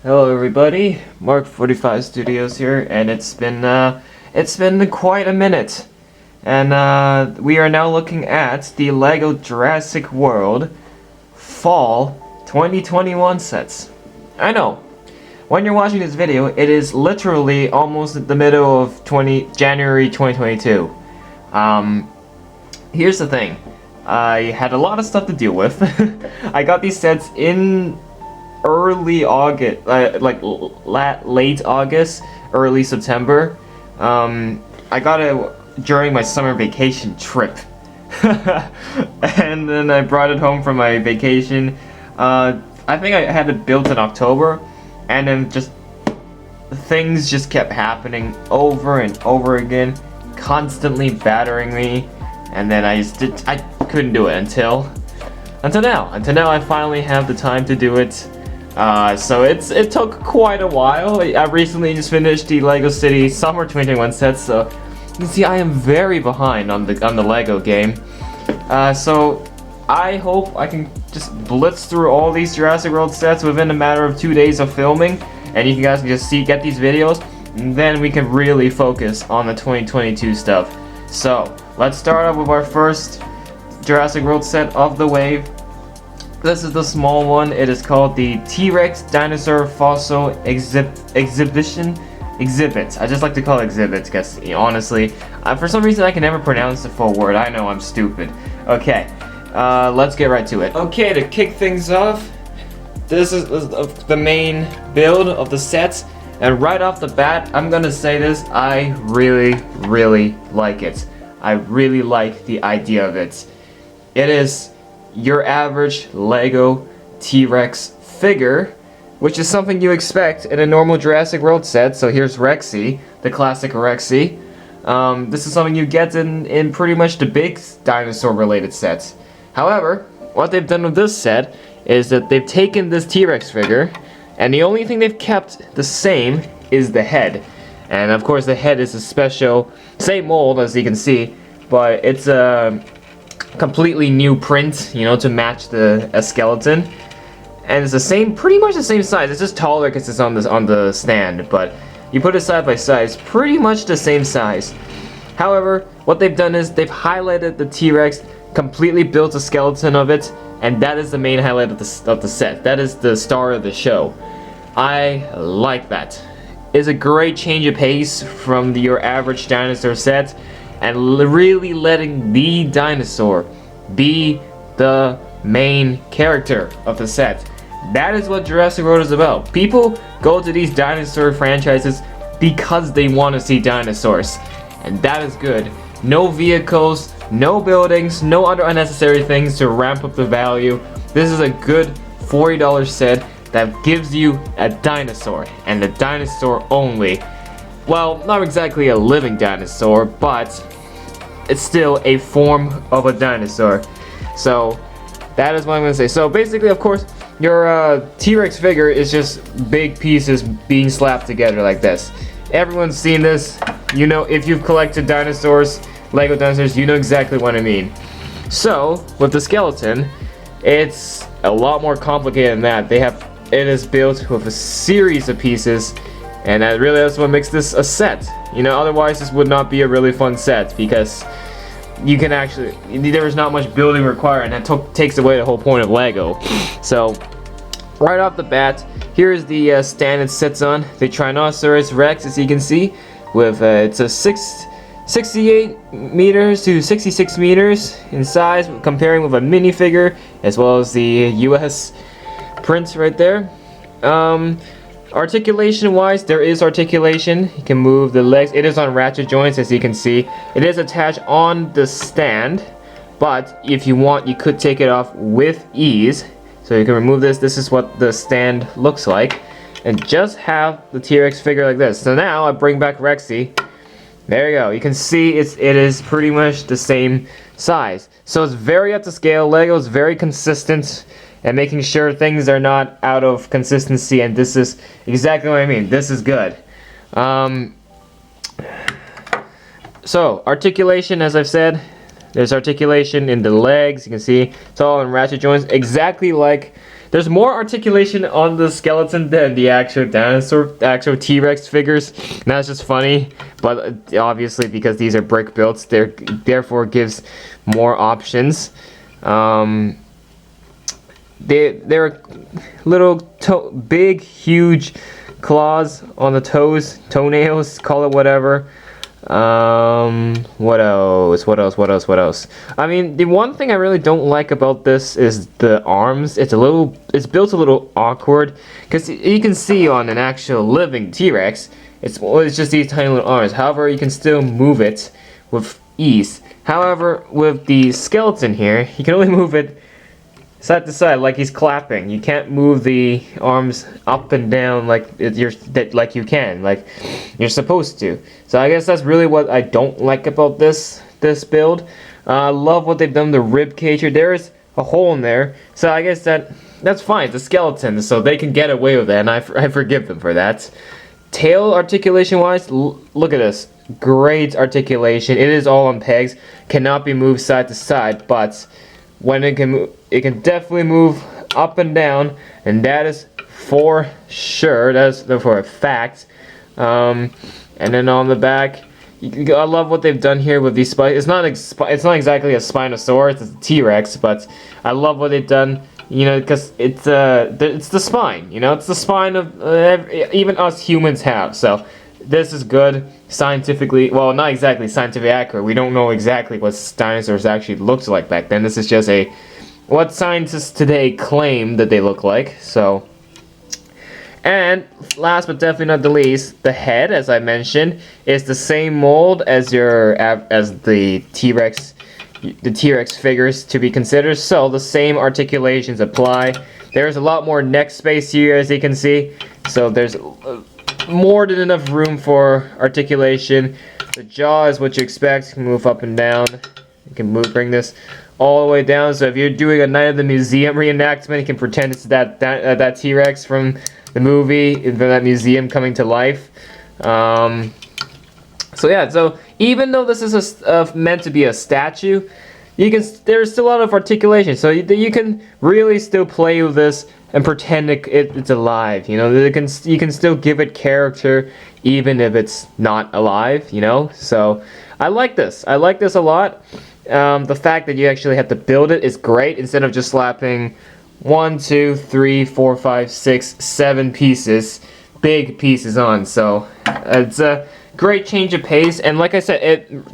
Hello everybody, Mark45 Studios here, and it's been quite a minute, and we are now looking at the LEGO Jurassic World Fall 2021 sets. I know, when you're watching this video, it is literally almost at the middle of January 2022. Here's the thing, I had a lot of stuff to deal with. I got these sets in early August, late August, early September. I got it during my summer vacation trip. And then I brought it home from my vacation. I think I had it built in October, and then things just kept happening over and over again, constantly battering me, and then I couldn't do it until now. Until now I finally have the time to do it. So it took quite a while. I recently just finished the LEGO City Summer 2021 set, so you can see I am very behind on the LEGO game. So I hope I can just blitz through all these Jurassic World sets within a matter of 2 days of filming, and you guys can just get these videos, and then we can really focus on the 2022 stuff. So let's start off with our first Jurassic World set of the wave. This is the small one. It is called the T-Rex Dinosaur Fossil Exhibit. I just like to call it exhibits because, honestly, for some reason I can never pronounce the full word. I know I'm stupid. Okay, let's get right to it. Okay, to kick things off, this is the main build of the set, and right off the bat, I'm gonna say this: I really like it. I really like the idea of it. It is your average LEGO T-Rex figure, which is something you expect in a normal Jurassic World set. So here's Rexy, the classic Rexy. This is something you get in pretty much the big dinosaur related sets. However, what they've done with this set is that they've taken this T-Rex figure, and the only thing they've kept the same is the head. And of course the head is a special, same mold as you can see, but it's a completely new print, you know, to match the skeleton, and it's the same, pretty much the same size. It's just taller because it's on the stand, but you put it side by side, it's pretty much the same size. However, what they've done is they've highlighted the T-Rex, completely built a skeleton of it, and that is the main highlight of the set. That is the star of the show. I like that. It's a great change of pace from your average dinosaur set, and really letting the dinosaur be the main character of the set. That is what Jurassic World is about. People go to these dinosaur franchises because they want to see dinosaurs, and that is good. No vehicles, no buildings, no other unnecessary things to ramp up the value. This is a good $40 set that gives you a dinosaur, and a dinosaur only. Well, not exactly a living dinosaur, but it's still a form of a dinosaur. So that is what I'm gonna say. So basically, of course, your T-Rex figure is just big pieces being slapped together like this. Everyone's seen this. You know, if you've collected dinosaurs, LEGO dinosaurs, you know exactly what I mean. So with the skeleton, it's a lot more complicated than that. It is built with a series of pieces, and that really is what makes this a set. You know, otherwise this would not be a really fun set, because you can actually, there is not much building required, and that takes away the whole point of LEGO. So right off the bat, here's the stand it sits on, the Tyrannosaurus Rex, as you can see, with it's a 68 meters to 66 meters in size, comparing with a minifigure, as well as the US print right there. Articulation wise, there is articulation. You can move the legs. It is on ratchet joints, as you can see. It is attached on the stand, but if you want, you could take it off with ease. So you can remove this. This is what the stand looks like, and just have the T-Rex figure like this. So now I bring back Rexy. There you go. You can see it is pretty much the same size. So it's very up to scale. LEGO is very consistent and making sure things are not out of consistency, and this is exactly what I mean. This is good. So articulation, as I've said, there's articulation in the legs. You can see it's all in ratchet joints, exactly like There's more articulation on the skeleton than the actual dinosaur, the actual T-Rex figures. And that's just funny, but obviously because these are brick builds, therefore gives more options. They're little big, huge claws on the toenails, call it whatever. What else? I mean, the one thing I really don't like about this is the arms. It's built a little awkward, because you can see on an actual living T-Rex, it's just these tiny little arms. However, you can still move it with ease. However, with the skeleton here, you can only move it side to side, like he's clapping. You can't move the arms up and down like you're supposed to. So I guess that's really what I don't like about this build. I love what they've done to the rib cage here. There's a hole in there, so I guess that's fine. It's a skeleton, so they can get away with it, and I forgive them for that. Tail articulation wise, look at this. Great articulation. It is all on pegs. Cannot be moved side to side, but when it can move, it can definitely move up and down, and that is for sure. That's for a fact. And then on the back, I love what they've done here with these spikes. It's not exactly a Spinosaurus, it's a T-Rex, but I love what they've done. You know, because it's the spine. You know, it's the spine of even us humans have. So this is good scientifically. Well, not exactly scientifically accurate. We don't know exactly what dinosaurs actually looked like back then. This is just what scientists today claim that they look like. So, and last but definitely not the least, the head, as I mentioned, is the same mold as the T-Rex. The T-Rex figures to be considered, so the same articulations apply. There's a lot more neck space here, as you can see, so there's more than enough room for articulation. The jaw is what you expect. You can move up and down. You can bring this all the way down, so if you're doing a Night at the Museum reenactment, you can pretend it's that T-Rex from the movie, from that museum coming to life. So yeah, so even though this is meant to be a statue, there's still a lot of articulation, so you can really still play with this and pretend it's alive. You know, you can still give it character even if it's not alive. You know, so I like this. I like this a lot. The fact that you actually have to build it is great, instead of just slapping 1, 2, 3, 4, 5, 6, 7 pieces, big pieces on. So it's a great change of pace, and like I said,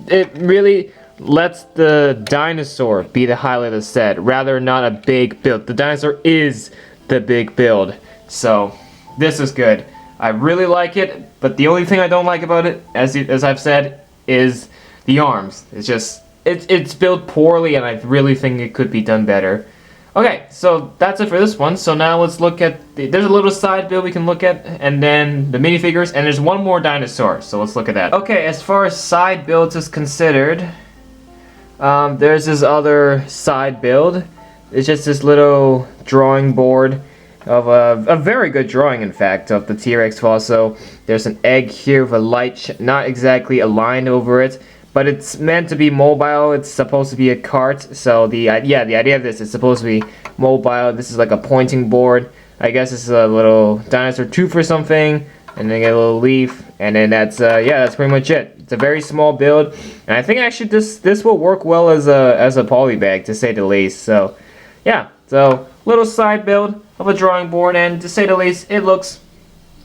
it really lets the dinosaur be the highlight of the set, rather not a big build. The dinosaur is the big build, so this is good. I really like it, but the only thing I don't like about it, as I've said, is the arms. It's built poorly, and I really think it could be done better. Okay, so that's it for this one. So now let's look at there's a little side build we can look at, and then the minifigures, and there's one more dinosaur, so let's look at that. Okay, as far as side builds is considered, there's this other side build. It's just this little drawing board of a very good drawing, in fact, of the T-Rex fossil. There's an egg here with a light not exactly aligned over it, but it's meant to be mobile. It's supposed to be a cart, so the idea of this is supposed to be mobile. This is like a pointing board. I guess this is a little dinosaur tooth or something, and then get a little leaf, and then that's pretty much it. It's a very small build, and I think actually this will work well as a poly bag, to say the least. So yeah, so little side build of a drawing board, and to say the least, it looks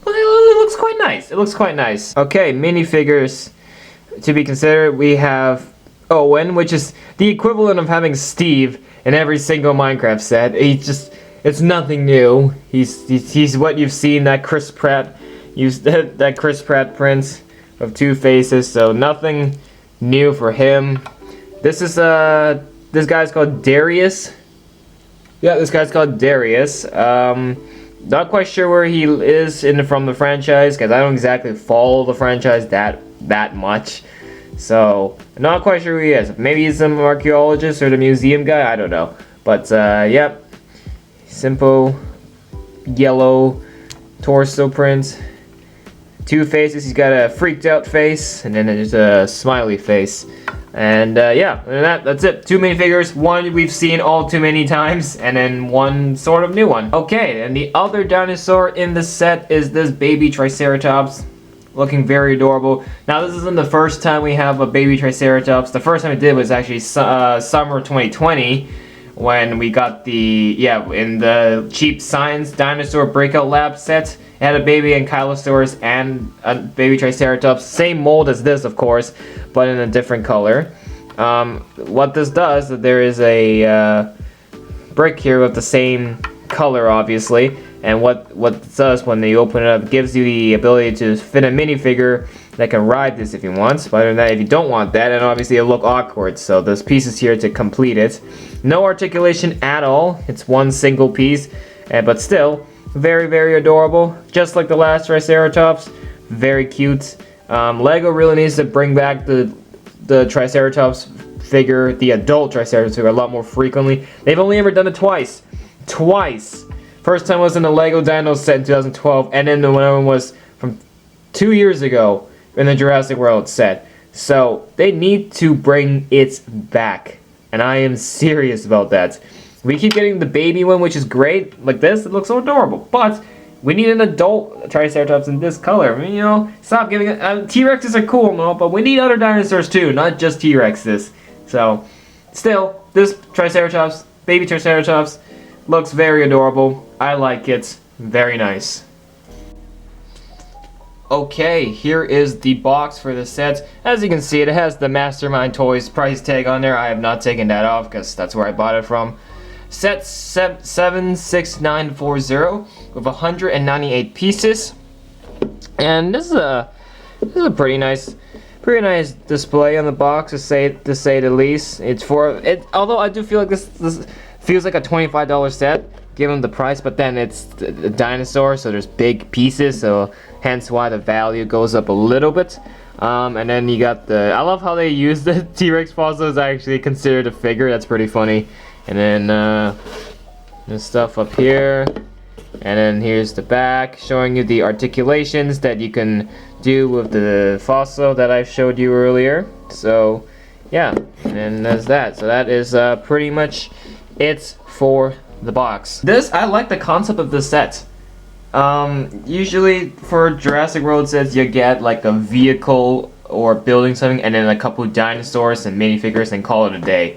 quite nice. It looks quite nice. Okay, minifigures to be considered, we have Owen, which is the equivalent of having Steve in every single Minecraft set. It's nothing new. He's what you've seen, that Chris Pratt print of 2 faces, so nothing new for him. This guy's called Darius. Yeah, this guy's called Darius. Not quite sure where he is from the franchise, because I don't exactly follow the franchise that much. So, I'm not quite sure who he is. Maybe he's some archaeologist or the museum guy, I don't know. But, yep. Simple yellow torso print. two faces. He's got a freaked out face, and then there's a smiley face. And yeah, that's it. Two minifigures. One we've seen all too many times, and then one sort of new one. Okay, and the other dinosaur in the set is this baby Triceratops, looking very adorable. Now this isn't the first time we have a baby Triceratops. The first time we did was actually summer 2020, when we got in the Cheap Science Dinosaur Breakout Lab set. It had a baby Ankylosaurus and a baby Triceratops, same mold as this, of course, but in a different color. What this does, there is a brick here with the same color, obviously, and what it does when you open it up, it gives you the ability to fit a minifigure that can ride this if you want. But other than that, if you don't want that, and obviously it'll look awkward, so there's pieces here to complete it. No articulation at all. It's one single piece, but still very, very adorable, just like the last Triceratops. Very cute. Lego really needs to bring back the Triceratops figure, the adult Triceratops figure, a lot more frequently. They've only ever done it twice. First time was in the Lego Dino set in 2012, and then the one was from 2 years ago in the Jurassic World set. So they need to bring it back, and I am serious about that. We keep getting the baby one, which is great, like this. It looks so adorable, but we need an adult Triceratops in this color. I mean, you know, stop giving it. T-Rexes are cool and all, but we need other dinosaurs too, not just T-Rexes. So, still, this Triceratops, baby Triceratops, looks very adorable. I like it. Very nice. Okay, here is the box for the set. As you can see, it has the Mastermind Toys price tag on there. I have not taken that off because that's where I bought it from. Set 76940 with 198 pieces, and this is a pretty nice display on the box, to say the least. Although I do feel like this feels like a $25 set given the price, but then it's a dinosaur, so there's big pieces, so hence why the value goes up a little bit. And then you got I love how they use the T-Rex fossil as actually considered a figure. That's pretty funny. And then the stuff up here, and then here's the back showing you the articulations that you can do with the fossil that I showed you earlier. So yeah, and there's that. So that is pretty much it for the box. I like the concept of this set. Usually for Jurassic World sets you get like a vehicle or building something, and then a couple dinosaurs and minifigures, and call it a day.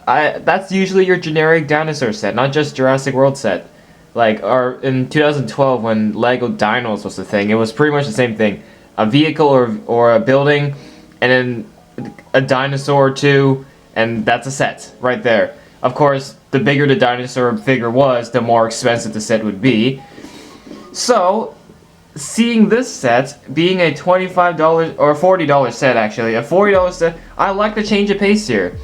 That's usually your generic dinosaur set, not just Jurassic World set. Like, or in 2012 when Lego Dinos was the thing, it was pretty much the same thing. A vehicle or a building, and then a dinosaur or two, and that's a set right there. Of course, the bigger the dinosaur figure was, the more expensive the set would be. So, seeing this set being a $25 or $40 set, actually, a $40 set, I like the change of pace here.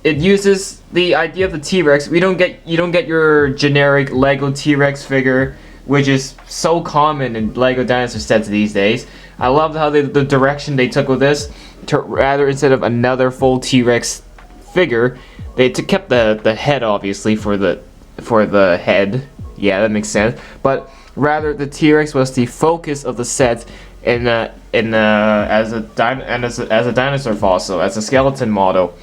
It uses the idea of the T-Rex. You don't get your generic Lego T-Rex figure, which is so common in Lego dinosaur sets these days. I love how the direction they took with this. Rather, instead of another full T-Rex figure, they kept the head, obviously, for the head. Yeah, that makes sense. But rather, the T-Rex was the focus of the set as a dinosaur fossil, as a skeleton model.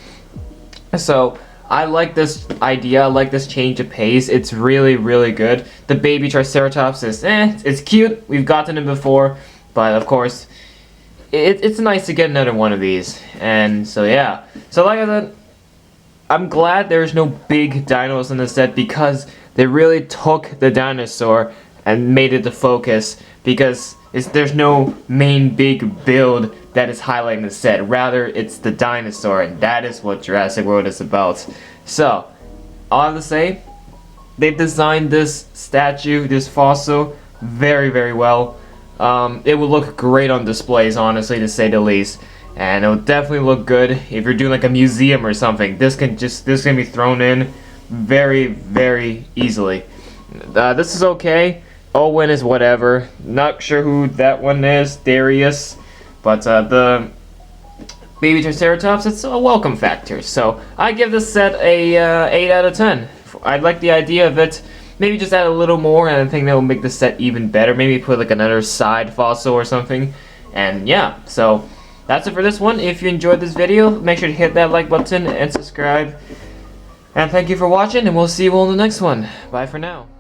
So I like this idea. I like this change of pace. It's really, really good. The baby Triceratops is it's cute. We've gotten it before, but of course, it's nice to get another one of these. And so yeah. So like I said, I'm glad there's no big dinos in the set, because they really took the dinosaur and made it the focus, because there's no main big build that is highlighting the set. Rather, it's the dinosaur, and that is what Jurassic World is about. So, all I have to say, they've designed this statue, this fossil, very, very well. It will look great on displays, honestly, to say the least. And it will definitely look good if you're doing like a museum or something. This can be thrown in very, very easily. This is okay. Owen is whatever. Not sure who that one is. Darius. But the baby Triceratops, it's a welcome factor. So I give this set a 8 out of 10. I like the idea of it. maybe just add a little more, and I think that will make the set even better. Maybe put like another side fossil or something. And yeah, so that's it for this one. If you enjoyed this video, make sure to hit that like button and subscribe. And thank you for watching, and we'll see you all in the next one. Bye for now.